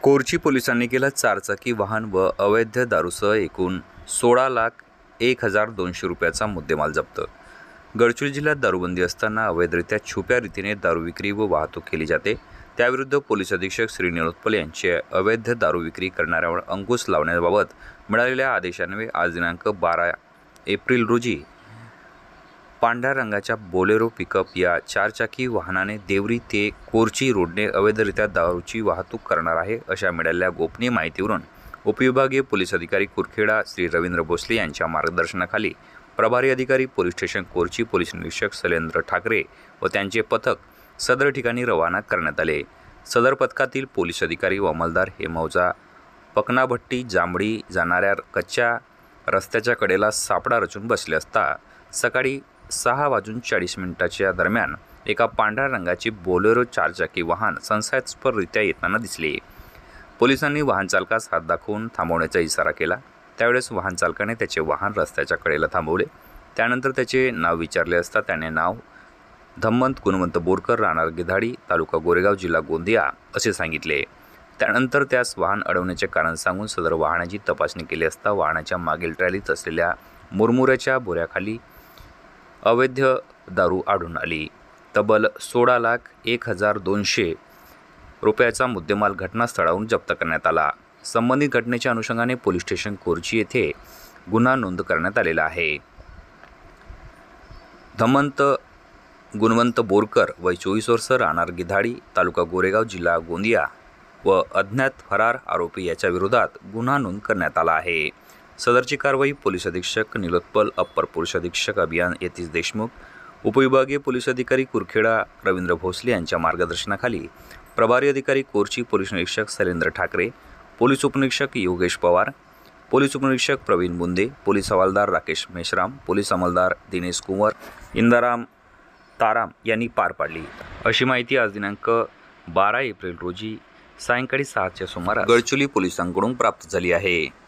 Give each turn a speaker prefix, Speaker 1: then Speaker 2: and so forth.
Speaker 1: कोरची पोलिसांनी केला चारचाकी वाहन व अवैध दारूसह एकूण 16,01,200 रुपयाचा मुद्देमाल जप्त। गडचिरोली जिल्ह्यात दारूबंदी असताना अवैधरित्या छुप्या रीतीने दारू विक्री व वाहतूक केली जाते, त्याविरुद्ध पोलीस अधीक्षक श्री निलोत्पल यांचे अवैध दारू विक्री करणाऱ्यावर अंकुश लावण्याबाबत मिळालेल्या आदेशान्वये आज दिनांक 12 एप्रिल रोजी पांढऱ्या रंगाच्या बोलेरो पिकअप या चारचाकी वाहनाने देवरी ते कोरची रोडने अवैधरित्या दारूची वाहतूक करणार आहे अशा मिळालेल्या गोपनीय माहितीवरून उपविभागीय पोलीस अधिकारी कुरखेडा श्री रवींद्र भोसले यांच्या मार्गदर्शनाखाली प्रभारी अधिकारी पोलीस स्टेशन कोरची पोलीस निरीक्षक शैलेंद्र ठाकरे व त्यांचे पथक सदर ठिकाणी रवाना करण्यात आले। सदर पथकातील पोलीस अधिकारी व अंमलदार हे मौजा पकनाभट्टी जांभळी जाणाऱ्या कच्च्या रस्त्याच्या कडेला सापळा रचून बसले असता सकाळी 6:40 दरम्यान एका पांढऱ्या रंगाची बोलेरो चारचाकी वाहन संशयास्पदरित्या येताना दिसले। पोलिसांनी वाहन चालकास हात दाखवून थांबवण्याचा इशारा केला। त्यावेळेस वाहन चालकाने त्याचे वाहन रस्त्याच्या कडेला थांबवले। त्यानंतर त्याचे नाव विचारले असता त्याने नाव धम्मंत गुणवंत बोरकर, राहणार गिधाडी, तालुका गोरेगाव, जिल्हा गोंदिया असे सांगितले। त्यानंतर त्यास वाहन अडवण्याचे कारण सांगून सदर वाहनाची तपासणी केली असता वाहनाच्या मागील ट्रॅलीत असलेल्या मुरमुऱ्याच्या बोऱ्याखाली अवैध दारू आढळून आली। तब्बल 16,01,200 रुपयाचा मुद्देमाल घटनास्थळावरून जप्त करण्यात आला। संबंधित घटनेच्या अनुषंगाने पोलीस स्टेशन कोरची येथे गुन्हा नोंद करण्यात आलेला आहे। धम्मंत गुणवंत बोरकर वय 24 वर्ष, राहणार गिधाडी, तालुका गोरेगाव, जिल्हा गोंदिया व अज्ञात फरार आरोपी याच्या विरोधात गुन्हा नोंद करण्यात आला आहे। सदरची कारवाई पोलीस अधीक्षक निलोत्पल, अप्पर पोलीस अधीक्षक अभियान यतीश देशमुख, उपविभागीय पोलीस अधिकारी कुरखेडा रवींद्र भोसले यांच्या मार्गदर्शनाखाली प्रभारी अधिकारी कोरची पोलीस निरीक्षक शैलेंद्र ठाकरे, पोलीस उपनिरीक्षक योगेश पवार, पोलीस उपनिरीक्षक प्रवीण बुंदे, पोलीस हवालदार राकेश मेश्राम, पोलीस अंमलदार दिनेश कुंवर, इंदाराम ताराम यांनी पार पाडली, अशी माहिती आज दिनांक 12 एप्रिल रोजी सायंकाळी 6च्या सुमारास गडचिरोली पोलिसांकडून प्राप्त झाली आहे।